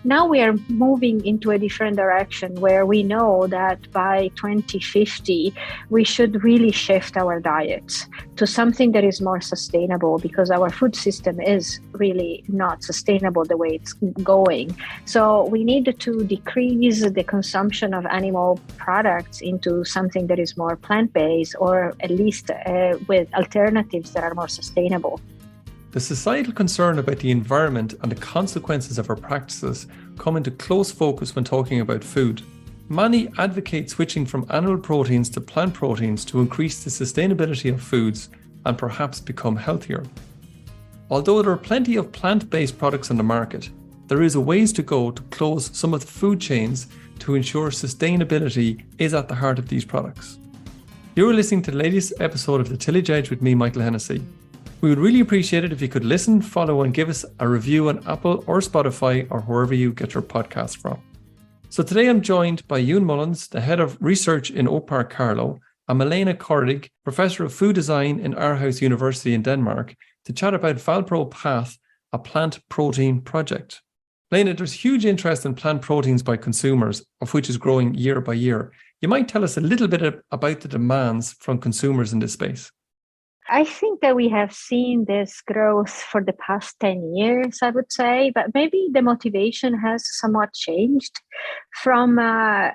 Now we are moving into a different direction where we know that by 2050, we should really shift our diets to something that is more sustainable, because our food system is really not sustainable the way it's going. So we need to decrease the consumption of animal products into something that is more plant-based, or at least with alternatives that are more sustainable. The societal concern about the environment and the consequences of our practices come into close focus when talking about food. Many advocate switching from animal proteins to plant proteins to increase the sustainability of foods and perhaps become healthier. Although there are plenty of plant-based products on the market, there is a ways to go to close some of the food chains to ensure sustainability is at the heart of these products. You're listening to the latest episode of the Tillage Edge with me, Michael Hennessy. We would really appreciate it if you could listen, follow and give us a review on Apple or Spotify or wherever you get your podcast from. So today I'm joined by Ewen Mullins, the Head of Research in Oak Park, Carlow, and Milena Corredig, Professor of Food Design in Aarhus University in Denmark, to chat about Valpro Path, a plant protein project. Milena, there's huge interest in plant proteins by consumers, of which is growing year by year. You might tell us a little bit about the demands from consumers in this space. I think that we have seen this growth for the past 10 years, I would say, but maybe the motivation has somewhat changed from a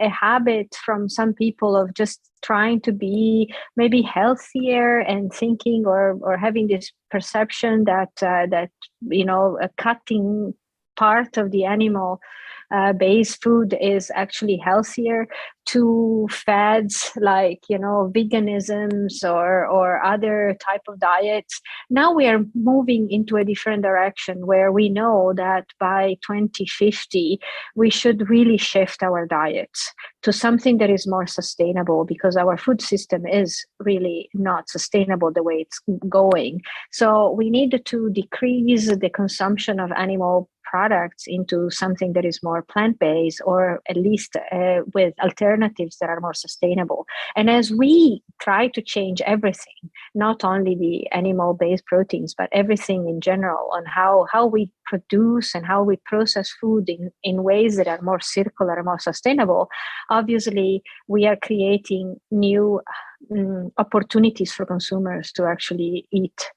habit from some people of just trying to be maybe healthier and thinking or having this perception that a cutting part of the animal based food is actually healthier, to fads like veganisms or other type of diets. Now we are moving into a different direction where we know that by 2050 we should really shift our diets to something that is more sustainable, because our food system is really not sustainable the way it's going. So we need to decrease the consumption of animal products into something that is more plant-based, or at least with alternatives that are more sustainable. And as we try to change everything, not only the animal-based proteins, but everything in general, on how we produce and how we process food in ways that are more circular and more sustainable, obviously we are creating new opportunities for consumers to actually eat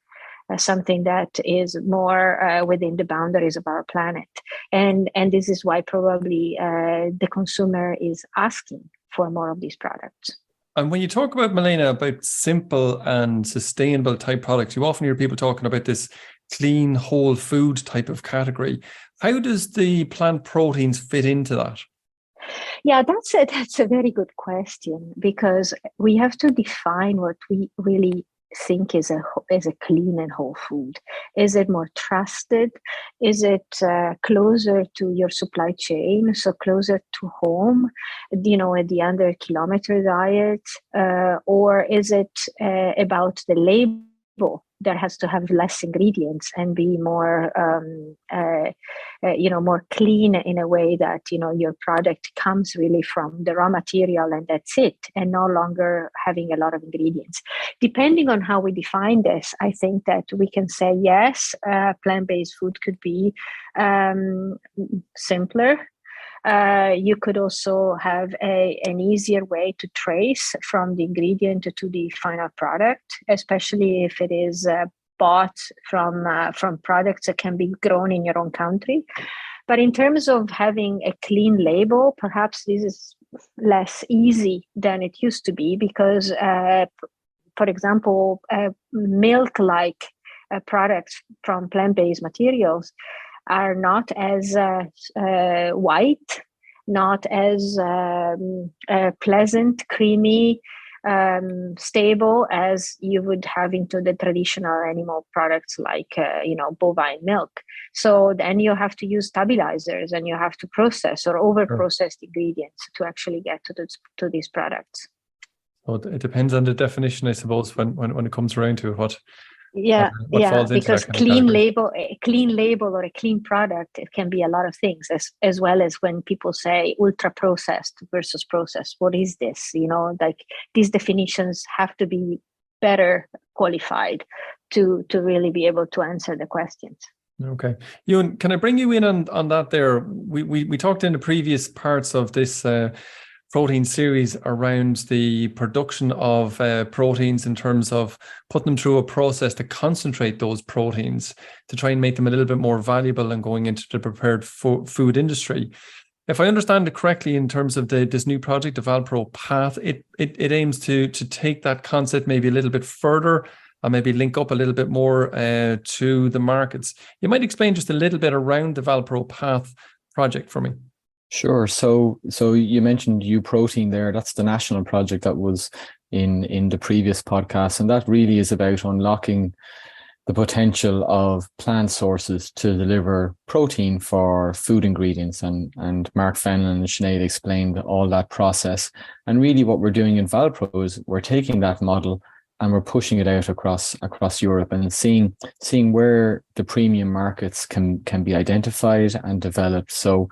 something that is more within the boundaries of our planet. And this is why probably the consumer is asking for more of these products. And when you talk about, Milena, about simple and sustainable type products, you often hear people talking about this clean, whole food type of category. How does the plant proteins fit into that? Yeah, that's a very good question, because we have to define what we really think is a clean and whole food. Is it more trusted? Is it closer to your supply chain, so closer to home, at the under kilometer diet, or is it about the label that has to have less ingredients and be more more clean, in a way that your product comes really from the raw material and that's it, and no longer having a lot of ingredients. Depending on how we define this, I think that we can say yes, plant-based food could be simpler. You could also have an easier way to trace from the ingredient to the final product, especially if it is bought from products that can be grown in your own country. But in terms of having a clean label, perhaps this is less easy than it used to be, because, for example, milk-like products from plant-based materials are not as white, not as pleasant, creamy, stable as you would have into the traditional animal products like bovine milk. So then you have to use stabilizers, and you have to process or over processed ingredients to actually get to these products. Well, it depends on the definition, I suppose, when it comes around to what falls into because that kind of category. a clean label or a clean product, it can be a lot of things, as well as when people say ultra processed versus processed. What is this? Like, these definitions have to be better qualified to really be able to answer the questions. Okay. Ewan, can I bring you in on that there? We talked in the previous parts of this protein series around the production of proteins in terms of putting them through a process to concentrate those proteins to try and make them a little bit more valuable and going into the prepared food industry. If I understand it correctly, in terms of this new project, the Valpro Path, it aims to take that concept maybe a little bit further and maybe link up a little bit more to the markets. You might explain just a little bit around the Valpro Path project for me. Sure. So you mentioned U-Protein there. That's the national project that was in the previous podcast, and that really is about unlocking the potential of plant sources to deliver protein for food ingredients. And Mark Fenlon and Sinead explained all that process. And really what we're doing in Valpro is we're taking that model and we're pushing it out across Europe and seeing where the premium markets can be identified and developed. So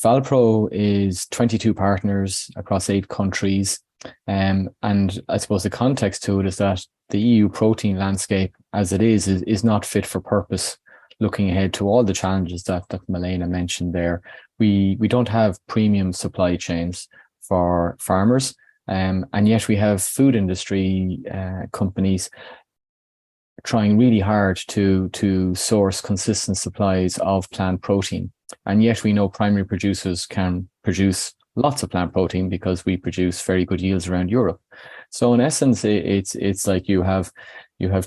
Valpro is 22 partners across 8 countries. And I suppose the context to it is that the EU protein landscape as it is not fit for purpose, looking ahead to all the challenges that Milena mentioned there. We don't have premium supply chains for farmers, and yet we have food industry companies trying really hard to source consistent supplies of plant protein. And yet we know primary producers can produce lots of plant protein because we produce very good yields around Europe. So in essence, it's like you have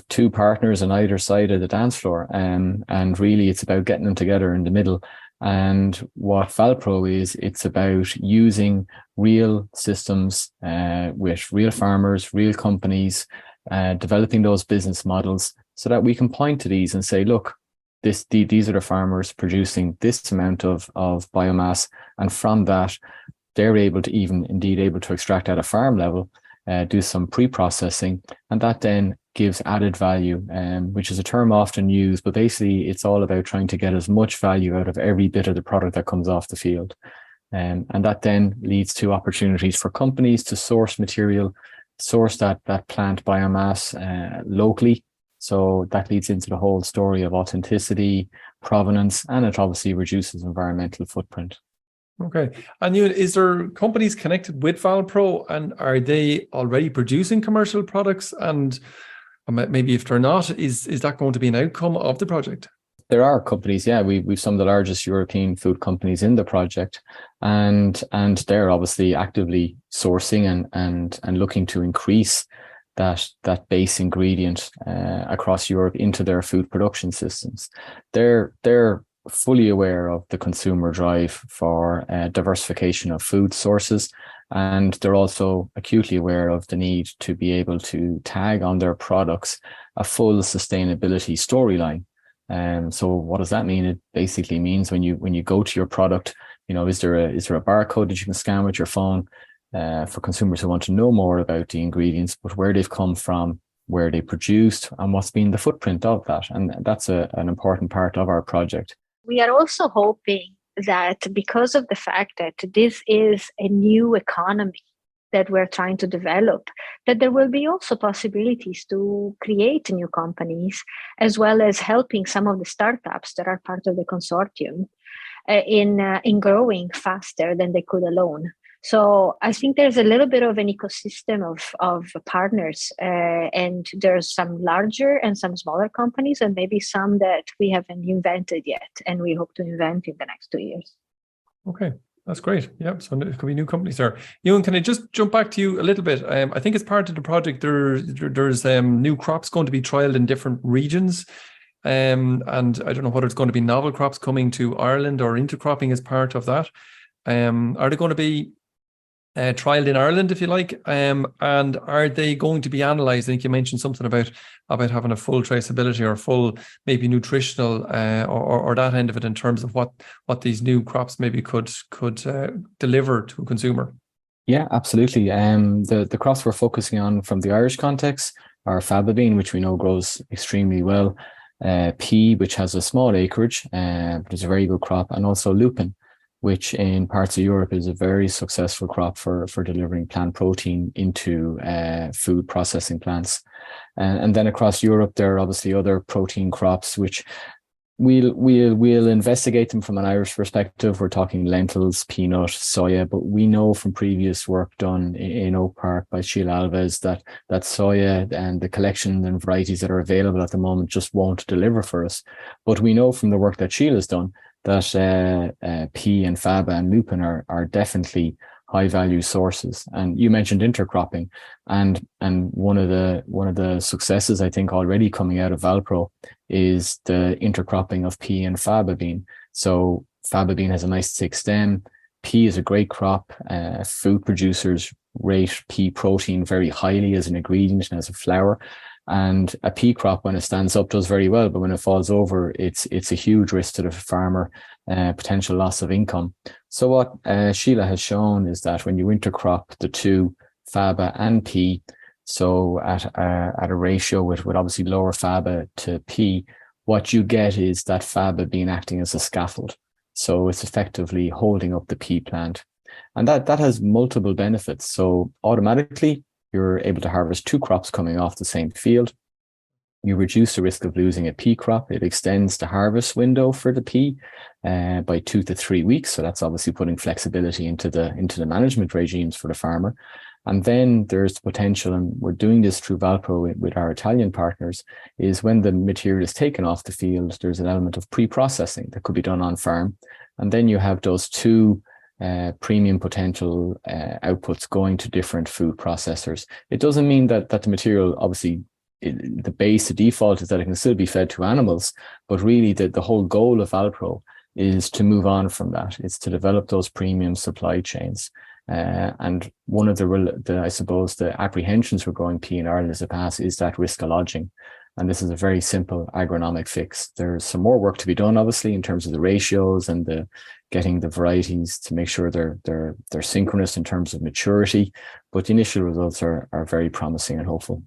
2 partners on either side of the dance floor, and really it's about getting them together in the middle. And what Valpro is, it's about using real systems with real farmers, real companies, developing those business models so that we can point to these and say, look, these are the farmers producing this amount of biomass, and from that they're able to extract at a farm level, do some pre-processing, and that then gives added value, which is a term often used, but basically it's all about trying to get as much value out of every bit of the product that comes off the field. And that then leads to opportunities for companies to source material, source that plant biomass locally. So that leads into the whole story of authenticity, provenance, and it obviously reduces environmental footprint. Okay. And is there companies connected with Valpro, and are they already producing commercial products? And maybe if they're not, is that going to be an outcome of the project? There are companies, yeah. We've some of the largest European food companies in the project, and they're obviously actively sourcing and looking to increase that base ingredient across Europe into their food production systems. They're fully aware of the consumer drive for diversification of food sources, and they're also acutely aware of the need to be able to tag on their products a full sustainability storyline. So what does that mean? It basically means when you go to your product, is there a barcode that you can scan with your phone for consumers who want to know more about the ingredients, but where they've come from, where they produced, and what's been the footprint of that. And that's an important part of our project. We are also hoping that because of the fact that this is a new economy that we're trying to develop, that there will be also possibilities to create new companies, as well as helping some of the startups that are part of the consortium in growing faster than they could alone. So I think there's a little bit of an ecosystem of partners, and there's some larger and some smaller companies, and maybe some that we haven't invented yet, and we hope to invent in the next 2 years. Okay, that's great. Yep, so there could be new companies there. Ewan, can I just jump back to you a little bit? I think as part of the project, there's new crops going to be trialed in different regions. And I don't know whether it's going to be novel crops coming to Ireland or intercropping as part of that. Are they going to be trialed in Ireland, if you like, and are they going to be analysed? I think you mentioned something about having a full traceability or full maybe nutritional or that end of it in terms of what these new crops maybe could deliver to a consumer. Yeah, absolutely. The crops we're focusing on from the Irish context are faba bean, which we know grows extremely well, pea, which has a small acreage, but it's a very good crop, and also lupin, which in parts of Europe is a very successful crop for delivering plant protein into food processing plants. And then across Europe, there are obviously other protein crops, which We'll investigate them from an Irish perspective. We're talking lentils, peanut, soya, but we know from previous work done in Oak Park by Sheila Alves that soya and the collection and varieties that are available at the moment just won't deliver for us. But we know from the work that Sheila's done that pea and faba and lupin are definitely high value sources. And you mentioned intercropping, and one of the successes I think already coming out of Valpro is the intercropping of pea and faba bean. So faba bean has a nice thick stem. Pea is a great crop. Food producers rate pea protein very highly as an ingredient and as a flour. And a pea crop, when it stands up, does very well, but when it falls over, it's a huge risk to the farmer, potential loss of income. So what Sheila has shown is that when you intercrop the two, faba and pea, so at a ratio with obviously lower faba to pea, what you get is that faba being acting as a scaffold. So it's effectively holding up the pea plant. And that has multiple benefits. So automatically, you're able to harvest two crops coming off the same field. You reduce the risk of losing a pea crop. It extends the harvest window for the pea by 2 to 3 weeks. So that's obviously putting flexibility into the management regimes for the farmer. And then there's the potential, and we're doing this through Valpro with our Italian partners, is when the material is taken off the field, there's an element of pre-processing that could be done on farm. And then you have those two premium potential outputs going to different food processors. It doesn't mean that the material, obviously, the default is that it can still be fed to animals, but really the whole goal of Valpro is to move on from that. It's to develop those premium supply chains. And one of the I suppose the apprehensions for growing pea in Ireland as a pass is that risk of lodging. And this is a very simple agronomic fix. There's some more work to be done, obviously, in terms of the ratios and the getting the varieties to make sure they're synchronous in terms of maturity. But the initial results are very promising and hopeful.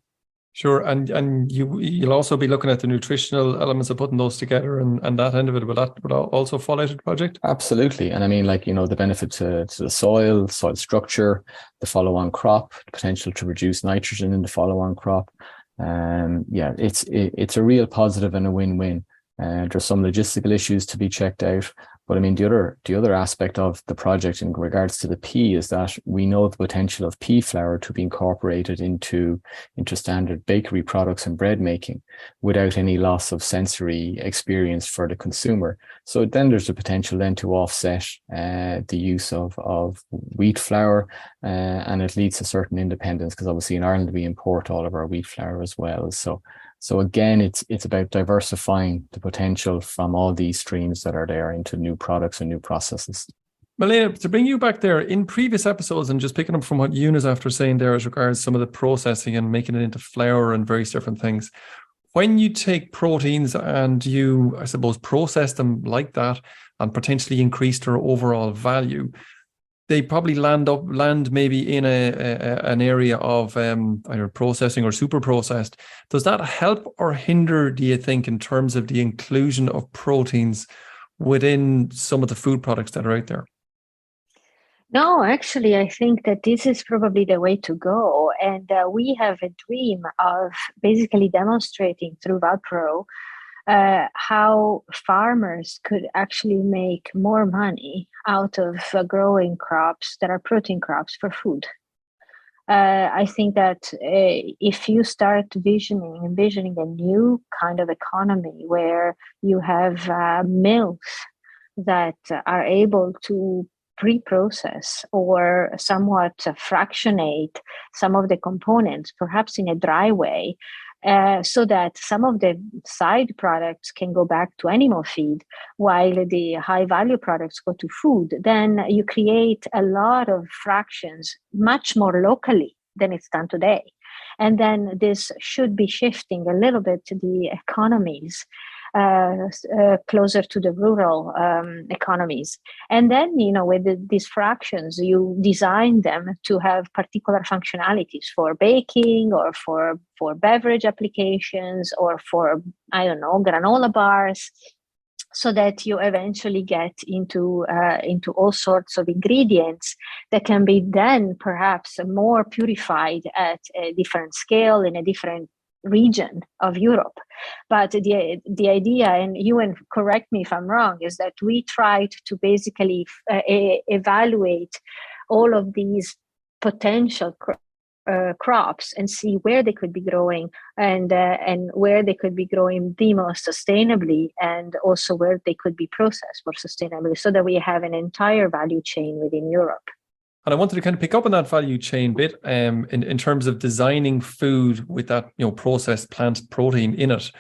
Sure, and you'll also be looking at the nutritional elements of putting those together, and that end of it, will that also fall out of the project? Absolutely. And I mean, the benefit to the soil structure, the follow-on crop, the potential to reduce nitrogen in the follow-on crop. It's a real positive and a win-win. There's some logistical issues to be checked out, but I mean the other aspect of the project in regards to the pea is that we know the potential of pea flour to be incorporated into standard bakery products and bread making without any loss of sensory experience for the consumer. So then there's the potential then to offset the use of wheat flour, and it leads to certain independence, because obviously in Ireland we import all of our wheat flour as well. So again, it's about diversifying the potential from all these streams that are there into new products and new processes. Milena, to bring you back there, in previous episodes, and just picking up from what Ewan is after saying there as regards some of the processing and making it into flour and various different things, when you take proteins and you, I suppose, process them like that and potentially increase their overall value, they probably land maybe in an area of either processing or super processed. Does that help or hinder, do you think, in terms of the inclusion of proteins within some of the food products that are out there? No, actually, I think that this is probably the way to go. And we have a dream of basically demonstrating through Valpro how farmers could actually make more money out of growing crops that are protein crops for food. I think that if you start envisioning a new kind of economy where you have mills that are able to pre-process or somewhat fractionate some of the components, perhaps in a dry way, so that some of the side products can go back to animal feed while the high value products go to food, then you create a lot of fractions much more locally than it's done today. And then this should be shifting a little bit to the economies closer to the rural economies. And then, with these fractions, you design them to have particular functionalities for baking or for beverage applications or for, granola bars, so that you eventually get into all sorts of ingredients that can be then perhaps more purified at a different scale, in a different region of Europe. But the idea, and Ewen, correct me if I'm wrong, is that we tried to basically evaluate all of these potential crops and see where they could be growing and where they could be growing the most sustainably, and also where they could be processed more sustainably, so that we have an entire value chain within Europe. And I wanted to kind of pick up on that value chain bit in terms of designing food with that, processed plant protein in it.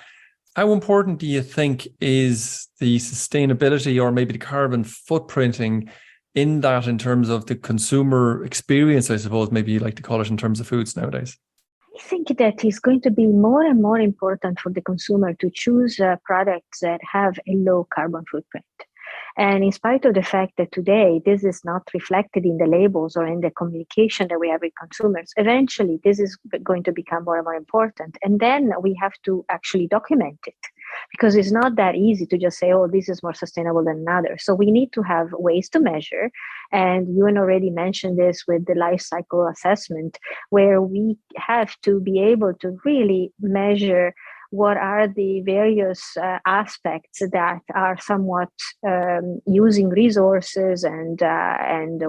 How important do you think is the sustainability or maybe the carbon footprinting in that, in terms of the consumer experience, I suppose, maybe you like to call it, in terms of foods nowadays? I think that it's going to be more and more important for the consumer to choose products that have a low carbon footprint. And in spite of the fact that today this is not reflected in the labels or in the communication that we have with consumers, eventually this is going to become more and more important. And then we have to actually document it, because it's not that easy to just say, oh, this is more sustainable than another. So we need to have ways to measure. And Ewen already mentioned this with the life cycle assessment, where we have to be able to really measure what are the various aspects that are somewhat using resources and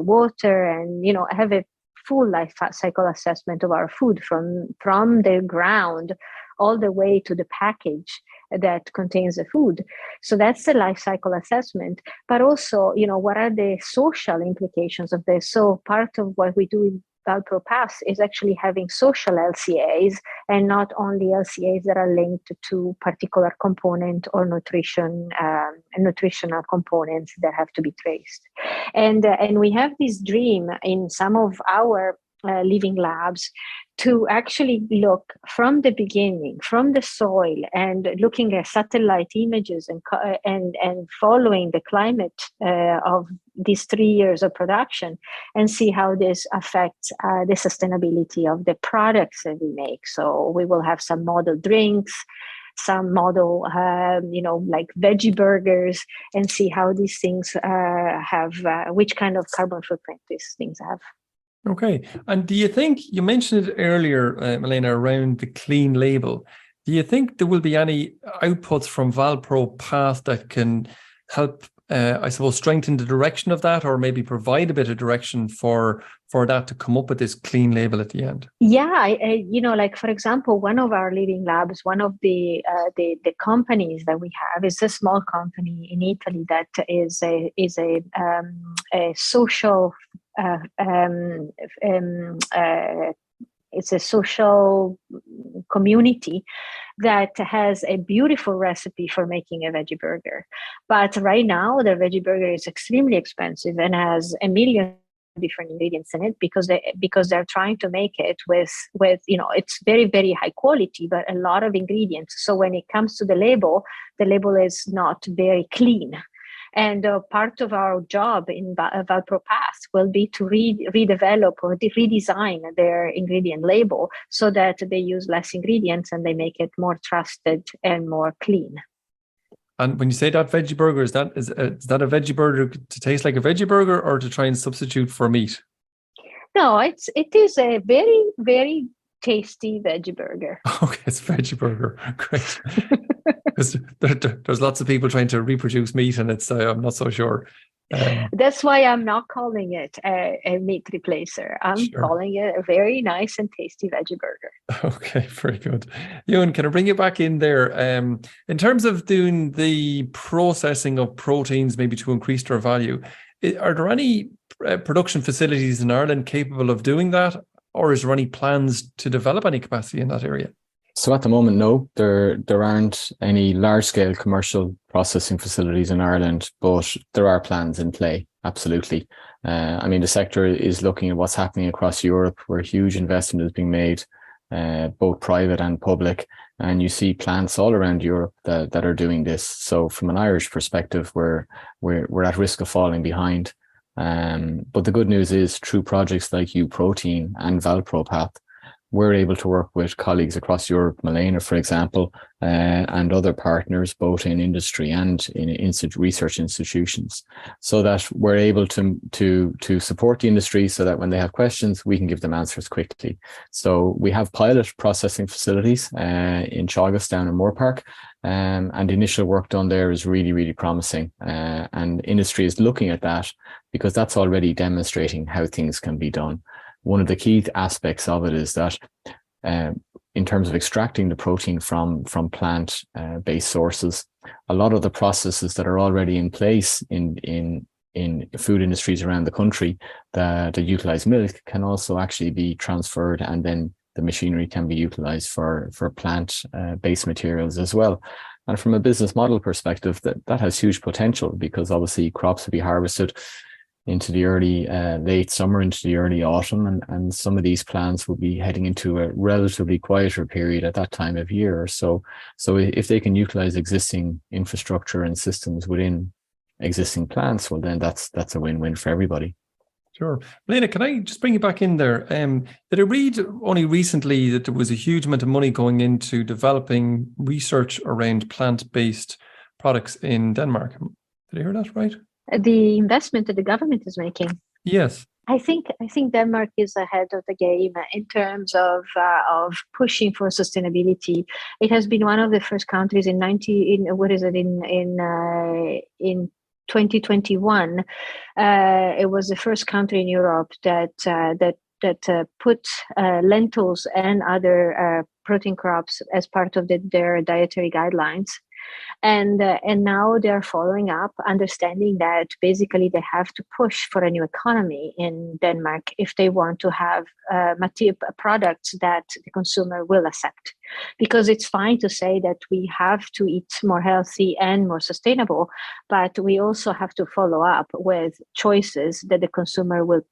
water, and have a full life cycle assessment of our food from the ground all the way to the package that contains the food. So that's the life cycle assessment. But also, what are the social implications of this? So part of what we do in Valpro Path is actually having social LCAs, and not only LCAs that are linked to particular component or nutritional components that have to be traced. And we have this dream in some of our living labs to actually look from the beginning, from the soil, and looking at satellite images and following the climate of these 3 years of production, and see how this affects the sustainability of the products that we make. So we will have some model drinks, some model, like veggie burgers, and see how these things have, which kind of carbon footprint these things have. Okay. And do you think, you mentioned it earlier, Milena, around the clean label. Do you think there will be any outputs from Valpro Path that can help, I suppose, strengthen the direction of that, or maybe provide a bit of direction for that to come up with this clean label at the end? Yeah, like, for example, one of our living labs, one of the companies that we have is a small company in Italy that is a social it's a social community that has a beautiful recipe for making a veggie burger. But right now, the veggie burger is extremely expensive and has a million different ingredients in it, because they're trying to make it with it's very, very high quality, but a lot of ingredients. So when it comes to the label is not very clean. And part of our job in Valpro Path will be to redevelop or redesign their ingredient label so that they use less ingredients and they make it more trusted and more clean. And when you say that veggie burger, is that a veggie burger to taste like a veggie burger, or to try and substitute for meat? No, it is a very, very tasty veggie burger. Okay, it's a veggie burger. Great. Because there's lots of people trying to reproduce meat, and it's I'm not so sure. That's why I'm not calling it a meat replacer. I'm calling it a very nice and tasty veggie burger. Okay, very good. Ewen, can I bring you back in there? In terms of doing the processing of proteins, maybe to increase their value, are there any production facilities in Ireland capable of doing that? Or is there any plans to develop any capacity in that area? So at the moment, no, there aren't any large-scale commercial processing facilities in Ireland, but there are plans in play, absolutely. The sector is looking at what's happening across Europe, where huge investment is being made, both private and public, and you see plants all around Europe that are doing this. So from an Irish perspective, we're at risk of falling behind. But the good news is, through projects like UProtein and Valpro Path, we're able to work with colleagues across Europe, Milena, for example, and other partners, both in industry and in research institutions, so that we're able to support the industry so that when they have questions, we can give them answers quickly. So we have pilot processing facilities in Teagasc down in Moore Park, and the initial work done there is really, really promising. And industry is looking at that because that's already demonstrating how things can be done. One of the key aspects of it is that in terms of extracting the protein from plant based sources, a lot of the processes that are already in place in food industries around the country that utilize milk can also actually be transferred, and then the machinery can be utilized for plant based materials as well. And from a business model perspective, that has huge potential, because obviously crops will be harvested into the early late summer, into the early autumn, and some of these plants will be heading into a relatively quieter period at that time of year. So if they can utilize existing infrastructure and systems within existing plants, well, then that's a win-win for everybody. Sure. Milena, can I just bring you back in there? Did I read only recently that there was a huge amount of money going into developing research around plant-based products in Denmark? Did I hear that right? The investment that the government is making. Yes. I think Denmark is ahead of the game in terms of pushing for sustainability. It has been one of the first countries in 2021. It was the first country in Europe that put lentils and other protein crops as part of their dietary guidelines. And now they're following up, understanding that basically they have to push for a new economy in Denmark if they want to have products that the consumer will accept. Because it's fine to say that we have to eat more healthy and more sustainable, but we also have to follow up with choices that the consumer will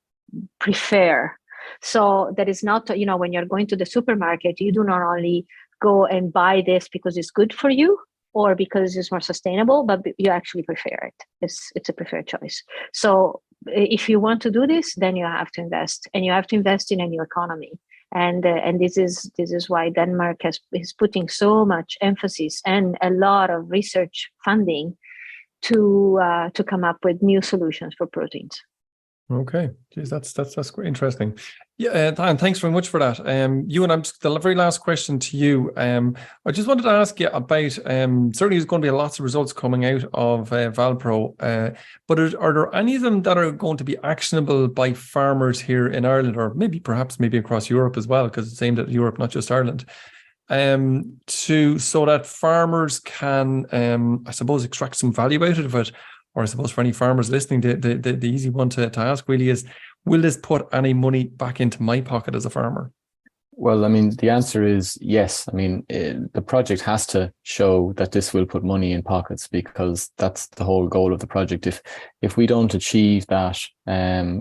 prefer. So that is not, when you're going to the supermarket, you do not only go and buy this because it's good for you, or because it's more sustainable, but you actually prefer it. It's a preferred choice. So if you want to do this, then you have to invest, and you have to invest in a new economy. And this is why Denmark is putting so much emphasis and a lot of research funding to come up with new solutions for proteins. Okay, geez, that's quite interesting. Yeah, and thanks very much for that. Ewen, the very last question to you. I just wanted to ask you about. Certainly, there's going to be lots of results coming out of Valpro, but are there any of them that are going to be actionable by farmers here in Ireland, or perhaps across Europe as well, because it's aimed at Europe, not just Ireland, so that farmers can, I suppose, extract some value out of it? Or I suppose for any farmers listening, the easy one to ask really is, will this put any money back into my pocket as a farmer? Well, I mean, the answer is yes. I mean, the project has to show that this will put money in pockets, because that's the whole goal of the project. If we don't achieve that,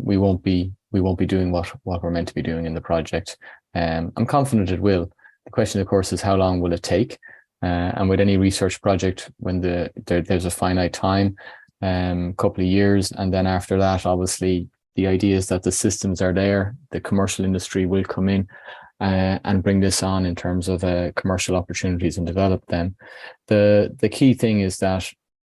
we won't be doing what we're meant to be doing in the project. I'm confident it will. The question, of course, is how long will it take? And with any research project, when there's a finite time, couple of years, and then after that, obviously the idea is that the systems are there, the commercial industry will come in and bring this on in terms of commercial opportunities and develop them. The key thing is that,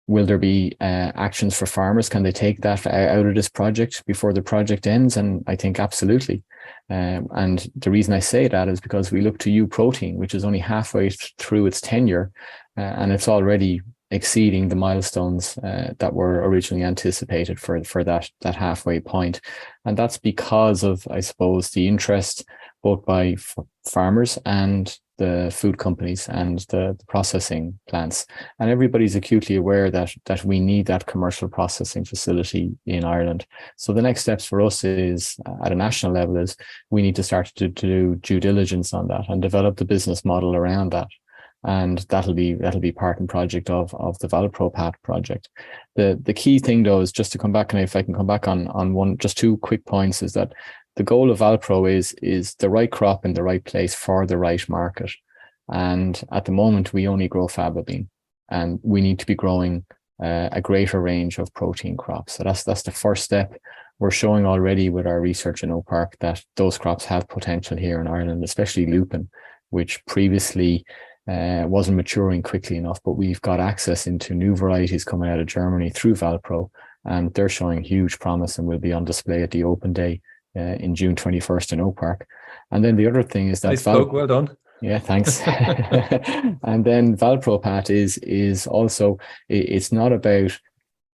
will there be actions for farmers? Can they take that out of this project before the project ends? And I think absolutely. And the reason I say that is because we look to U Protein, which is only halfway through its tenure, and it's already exceeding the milestones that were originally anticipated for that halfway point. And that's because of, I suppose, the interest both by farmers and the food companies and the processing plants. And everybody's acutely aware that we need that commercial processing facility in Ireland. So the next steps for us is, at a national level, is we need to start to do due diligence on that and develop the business model around that. And that'll be part and project of the Valpro Path project. The key thing, though, is just to come back, and if I can come back on just two quick points, is that the goal of Valpro is the right crop in the right place for the right market. And at the moment, we only grow faba bean, and we need to be growing a greater range of protein crops. So that's the first step we're showing already with our research in Oak Park that those crops have potential here in Ireland, especially lupin, which previously wasn't maturing quickly enough, but we've got access into new varieties coming out of Germany through Valpro, and they're showing huge promise and will be on display at the Open Day in June 21st in Oak Park. And then the other thing is that nice plug, well done. Yeah, thanks. And then Valpro Path is also, it's not about,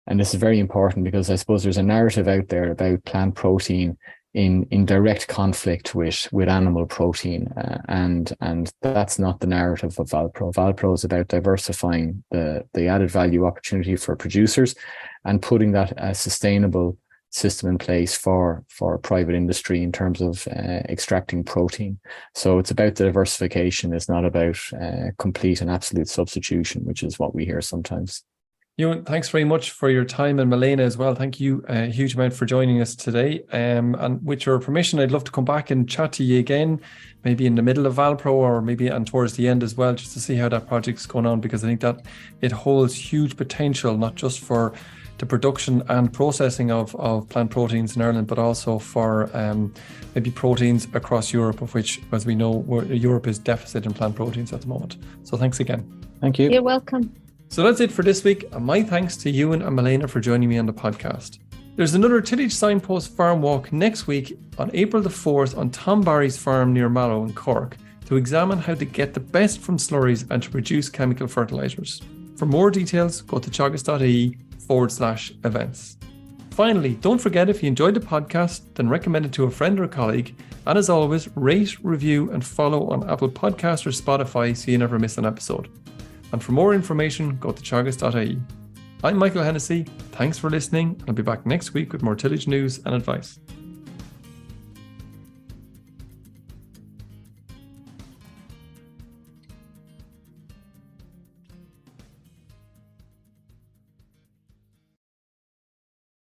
and this is very important because I suppose there's a narrative out there about plant protein in direct conflict with animal protein, and that's not the narrative of Valpro. Valpro is about diversifying the added value opportunity for producers and putting that sustainable system in place for private industry in terms of extracting protein. So it's about the diversification. It's not about complete and absolute substitution, which is what we hear sometimes. Ewen, thanks very much for your time, and Milena as well. Thank you a huge amount for joining us today. And with your permission, I'd love to come back and chat to you again, maybe in the middle of Valpro or maybe and towards the end as well, just to see how that project's going on, because I think that it holds huge potential, not just for the production and processing of plant proteins in Ireland, but also for maybe proteins across Europe, of which, as we know, Europe is deficit in plant proteins at the moment. So thanks again. Thank you. You're welcome. So that's it for this week, and my thanks to Ewen and Milena for joining me on the podcast. There's another Tillage Signpost farm walk next week on April the 4th on Tom Barry's farm near Mallow in Cork to examine how to get the best from slurries and to reduce chemical fertilisers. For more details, go to teagasc.ie/events. Finally, don't forget, if you enjoyed the podcast, then recommend it to a friend or colleague. And as always, rate, review and follow on Apple Podcasts or Spotify so you never miss an episode. And for more information, go to teagasc.ie. I'm Michael Hennessy. Thanks for listening. I'll be back next week with more tillage news and advice.